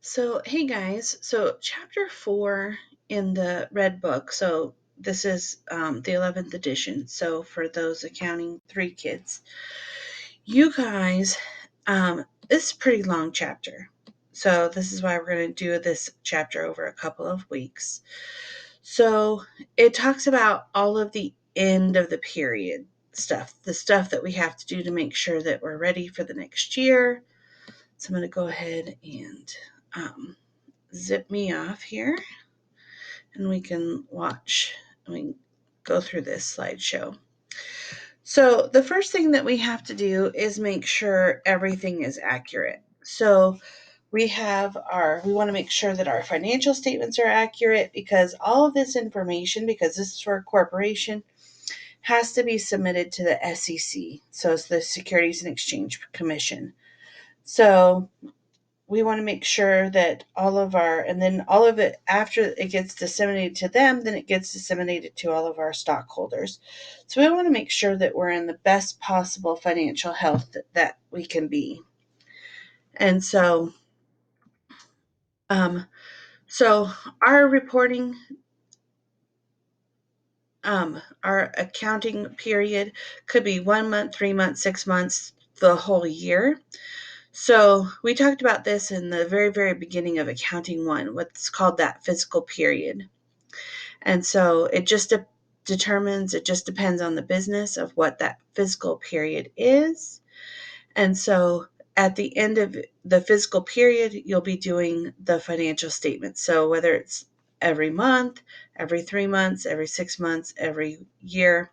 So, hey guys, so chapter 4 in the Redbook, so this is the 11th edition. So, for those accounting 3 kids, you guys, this is a pretty long chapter. So, this is why we're going to do this chapter over a couple of weeks. So, it talks about all of the end of the period stuff, the stuff that we have to do to make sure that we're ready for the next year. So, I'm going to go ahead and zip me off here and we can go through this slideshow. So the first thing that we have to do is make sure everything is accurate. So we want to make sure that our financial statements are accurate because all of this information, because this is for a corporation, has to be submitted to the SEC. So it's the Securities and Exchange Commission. So we want to make sure that all of it, after it gets disseminated to them, then it gets disseminated to all of our stockholders. So we want to make sure that we're in the best possible financial health that we can be. And um, so our reporting, our accounting period could be 1 month, 3 months, 6 months, the whole year. So we talked about this in the very, very beginning of Accounting 1, what's called that fiscal period. And so it just depends on the business of what that fiscal period is. And so at the end of the fiscal period, you'll be doing the financial statement. So whether it's every month, every 3 months, every 6 months, every year,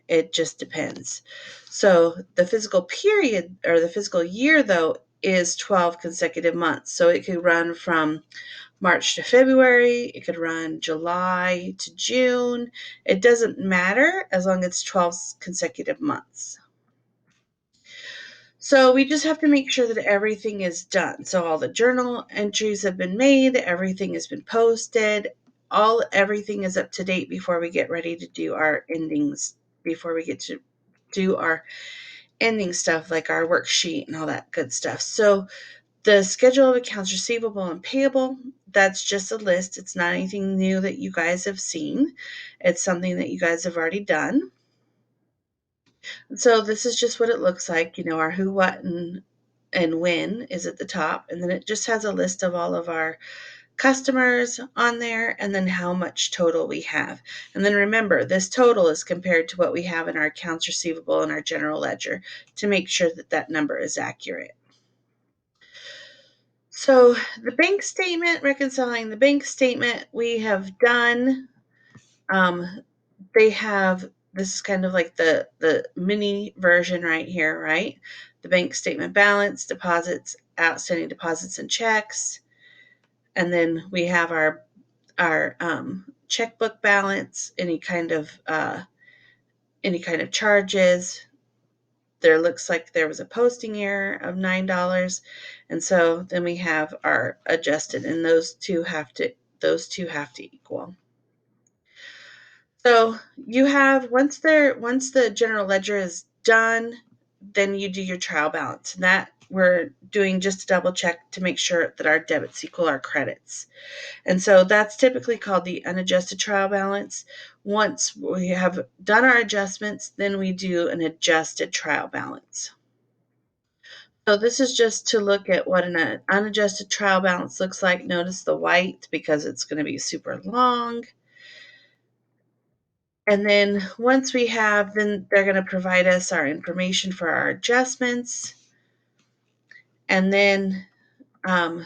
it just depends. So the fiscal period or the fiscal year, though, is 12 consecutive months. So it could run from March to February. It could run July to June. It doesn't matter as long as it's 12 consecutive months. So we just have to make sure that everything is done. So all the journal entries have been made, everything has been posted, everything is up to date before we get ready to do our endings, before we get to do our ending stuff like our worksheet and all that good stuff. So the schedule of accounts receivable and payable, that's just a list. It's not anything new that you guys have seen. It's something that you guys have already done. So this is just what it looks like. Our who, what, and when is at the top. And then it just has a list of all of our customers on there and then how much total we have. And then remember, this total is compared to what we have in our accounts receivable and our general ledger to make sure that that number is accurate. So the bank statement, reconciling the bank statement, we have done. This is kind of like the mini version right here, right? The bank statement balance, deposits, outstanding deposits and checks. And then we have our checkbook balance, any kind of charges. There looks like there was a posting error of $9, and so then we have our adjusted, and those two have to equal. So you have once the general ledger is done, then you do your trial balance, and that we're doing just a double check to make sure that our debits equal our credits. And so that's typically called the unadjusted trial balance. Once we have done our adjustments, then we do an adjusted trial balance. So this is just to look at what an unadjusted trial balance looks like. Notice the white because it's going to be super long. And then once we have, then they're going to provide us our information for our adjustments. And then all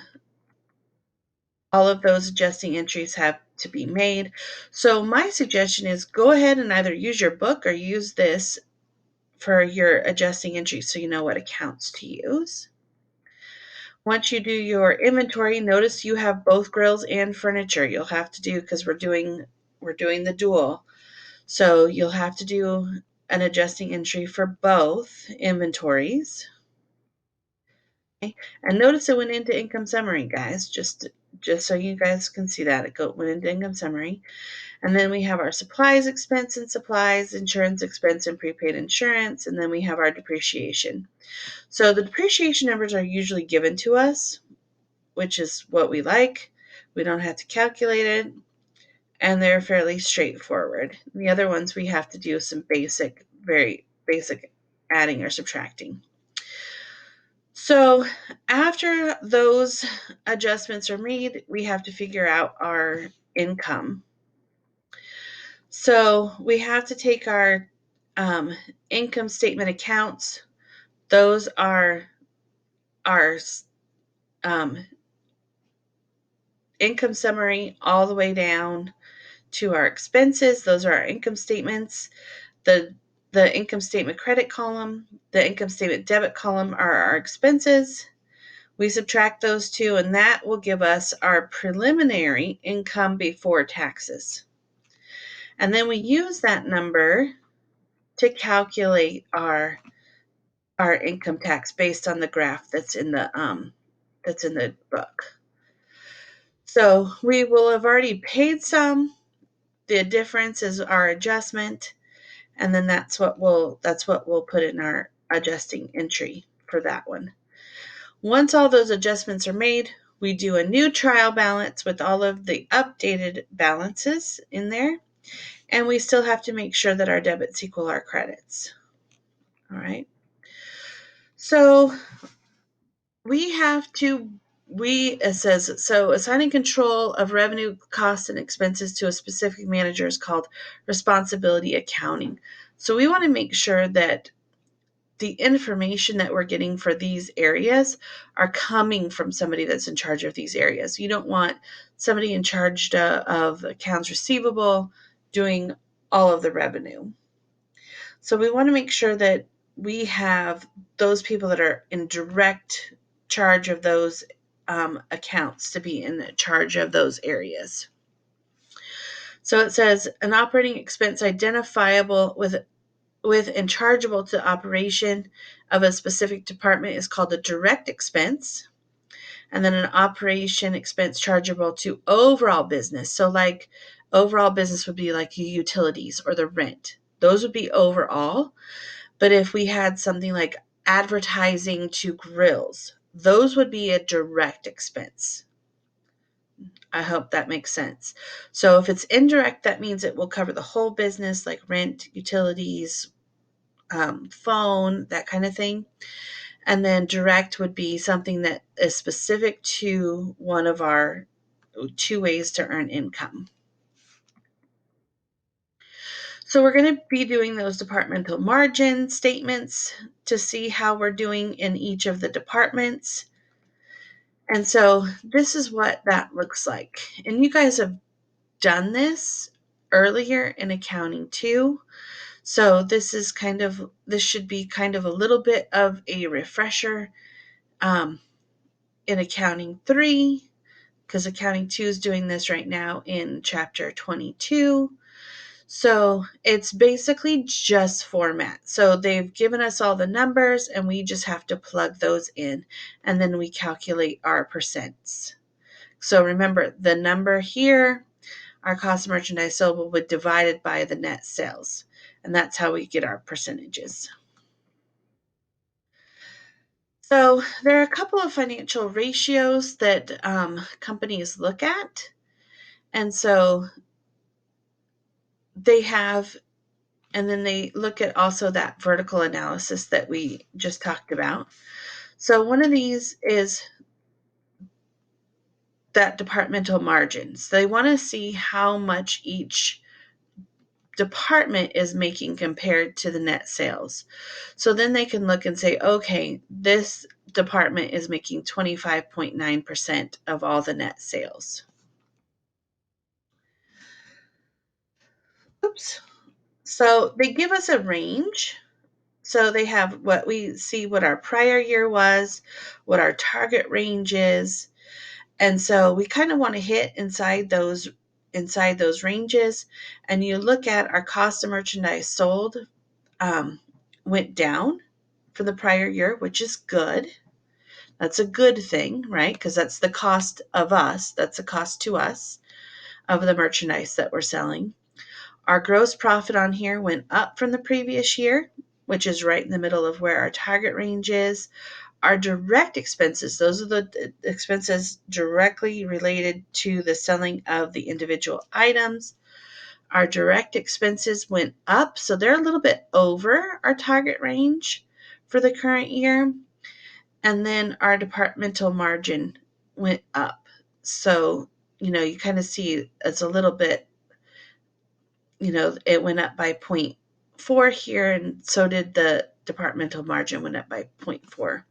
of those adjusting entries have to be made. So my suggestion is go ahead and either use your book or use this for your adjusting entries so you know what accounts to use. Once you do your inventory, notice you have both grills and furniture. You'll have to do, because we're doing the dual. So you'll have to do an adjusting entry for both inventories. Okay. And notice it went into income summary, guys, just so you guys can see that. It went into income summary. And then we have our supplies expense and supplies, insurance expense and prepaid insurance, and then we have our depreciation. So the depreciation numbers are usually given to us. which is what we like. We don't have to calculate it, and they're fairly straightforward. The other ones we have to do some basic, very basic adding or subtracting. So after those adjustments are made, we have to figure out our income. So we have to take our income statement accounts. Those are our income summary all the way down to our expenses. Those are our income statements. The income statement credit column, the income statement debit column are our expenses. We subtract those two, and that will give us our preliminary income before taxes. And then we use that number to calculate our income tax based on the graph that's in the book. So we will have already paid some. The difference is our adjustment, and then that's what we'll put in our adjusting entry for that one. Once all those adjustments are made, we do a new trial balance with all of the updated balances in there, and we still have to make sure that our debits equal our credits. All right. So it says, so assigning control of revenue, costs, and expenses to a specific manager is called responsibility accounting. So we want to make sure that the information that we're getting for these areas are coming from somebody that's in charge of these areas. You don't want somebody in charge of accounts receivable doing all of the revenue. So we want to make sure that we have those people that are in direct charge of those accounts to be in charge of those areas. So it says an operating expense identifiable with and chargeable to operation of a specific department is called a direct expense. And then an operation expense chargeable to overall business. So like overall business would be like utilities or the rent. Those would be overall. But if we had something like advertising to grills, those would be a direct expense. I hope that makes sense. So if it's indirect, that means it will cover the whole business, like rent, utilities, phone, that kind of thing. And then direct would be something that is specific to one of our 2 ways to earn income. So we're going to be doing those departmental margin statements to see how we're doing in each of the departments. And so this is what that looks like. And you guys have done this earlier in accounting too. So this should be kind of a little bit of a refresher in accounting 3, because accounting 2 is doing this right now in chapter 22. So it's basically just format. So they've given us all the numbers and we just have to plug those in, and then we calculate our percents. So remember, the number here, our cost of merchandise sold, will be divided by the net sales. And that's how we get our percentages. So there are a couple of financial ratios that companies look at. And so they have, and then they look at also that vertical analysis that we just talked about. So one of these is that departmental margins. They want to see how much each department is making compared to the net sales. So then they can look and say, okay, this department is making 25.9% of all the net sales. Oops. So they give us a range. So they have what our prior year was, what our target range is. And so we kind of want to hit inside those ranges. And you look at our cost of merchandise sold went down from the prior year, which is good. That's a good thing, right? Because that's the cost of us. That's the cost to us of the merchandise that we're selling. Our gross profit on here went up from the previous year, which is right in the middle of where our target range is. Our direct expenses, those are the expenses directly related to the selling of the individual items. Our direct expenses went up, so they're a little bit over our target range for the current year. And then our departmental margin went up. So, you kind of see it's a little bit, it went up by 0.4 here, and so did the departmental margin went up by 0.4.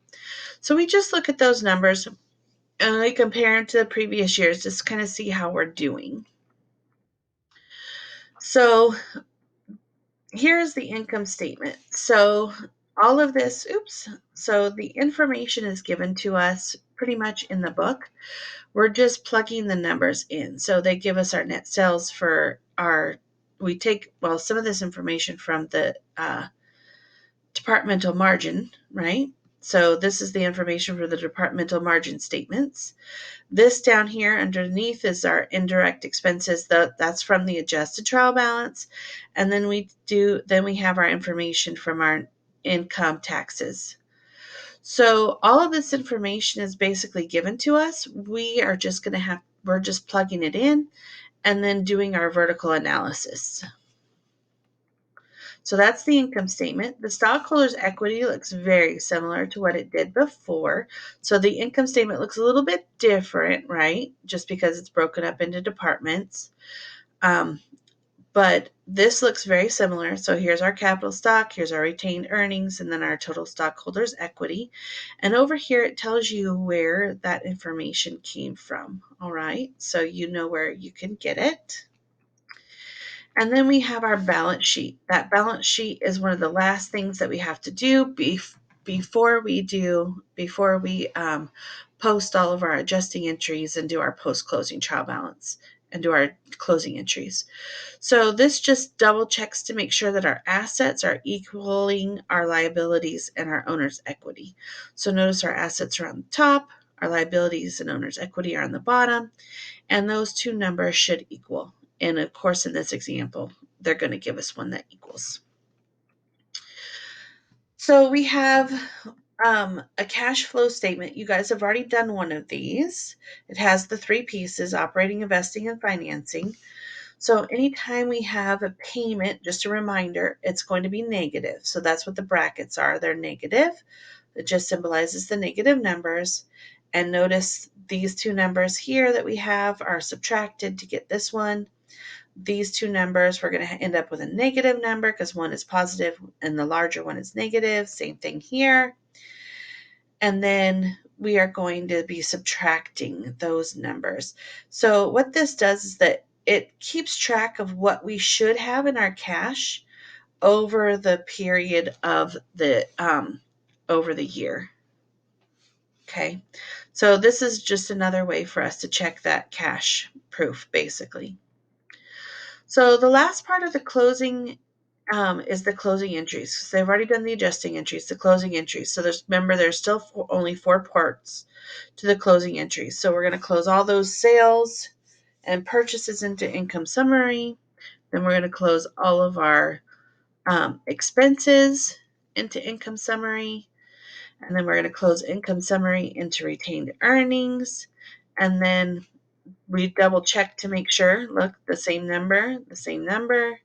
So we just look at those numbers and we compare them to the previous years, just kind of see how we're doing. So here's the income statement. So all of this, so the information is given to us pretty much in the book. We're just plugging the numbers in. So they give us our net sales for we take, some of this information from the departmental margin, right? So this is the information for the departmental margin statements. This down here underneath is our indirect expenses. That's from the adjusted trial balance. And then we have our information from our income taxes. So all of this information is basically given to us. We're just plugging it in and then doing our vertical analysis. So that's the income statement. The stockholders' equity looks very similar to what it did before. So the income statement looks a little bit different, right? Just because it's broken up into departments. But this looks very similar. So here's our capital stock, here's our retained earnings, and then our total stockholders' equity. And over here, it tells you where that information came from. All right. So you know where you can get it. And then we have our balance sheet. That balance sheet is one of the last things that we have to do before we post all of our adjusting entries and do our post-closing trial balance and do our closing entries. So this just double checks to make sure that our assets are equaling our liabilities and our owner's equity. So notice our assets are on the top, our liabilities and owner's equity are on the bottom, and those two numbers should equal. And of course, in this example, they're going to give us one that equals. So we have a cash flow statement. You guys have already done one of these. It has the three pieces: operating, investing, and financing. So anytime we have a payment, just a reminder, it's going to be negative. So that's what the brackets are. They're negative. It just symbolizes the negative numbers. And notice these two numbers here that we have are subtracted to get this one. These two numbers, we're going to end up with a negative number because one is positive and the larger one is negative. Same thing here. And then we are going to be subtracting those numbers. So what this does is that it keeps track of what we should have in our cash over the period of over the year. Okay. So this is just another way for us to check that cash proof, basically. So the last part of the closing is the closing entries. So they've already done the adjusting entries, the closing entries. So there's still only 4 parts to the closing entries. So we're going to close all those sales and purchases into income summary. Then we're going to close all of our expenses into income summary. And then we're going to close income summary into retained earnings. And then we double check to make sure, look, the same number, same number.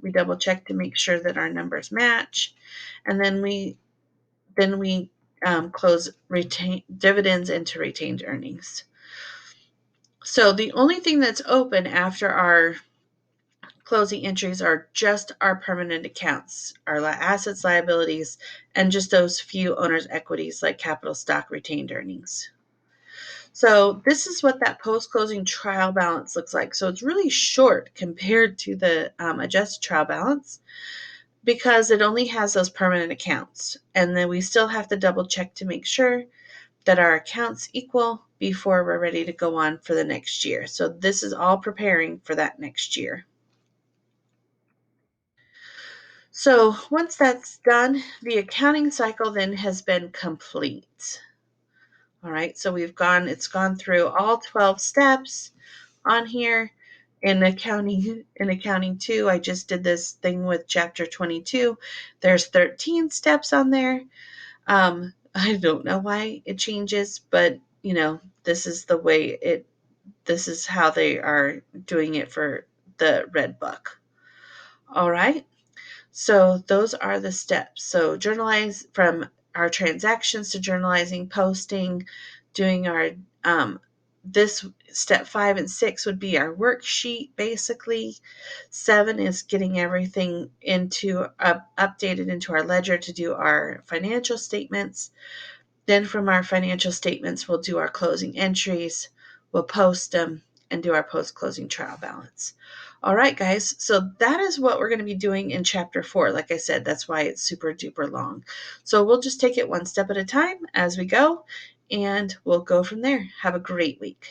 We double check to make sure that our numbers match. And then we close dividends into retained earnings. So the only thing that's open after our closing entries are just our permanent accounts, our assets, liabilities, and just those few owner's equities like capital stock, retained earnings. So this is what that post-closing trial balance looks like. So it's really short compared to the adjusted trial balance because it only has those permanent accounts. And then we still have to double check to make sure that our accounts equal before we're ready to go on for the next year. So this is all preparing for that next year. So once that's done, the accounting cycle then has been complete. All right, so it's gone through all 12 steps on here. In accounting 2, I just did this thing with chapter 22. There's 13 steps on there. I don't know why it changes, but this is the way this is how they are doing it for the Redbook. All right. So those are the steps. So journalize from our transactions to journalizing, posting, doing our this step 5 and 6 would be our worksheet basically. 7 is getting everything updated into our ledger to do our financial statements. Then from our financial statements, we'll do our closing entries, we'll post them, and do our post-closing trial balance. All right, guys, so that is what we're going to be doing in chapter 4. Like I said, that's why it's super duper long. So we'll just take it one step at a time as we go, and we'll go from there. Have a great week.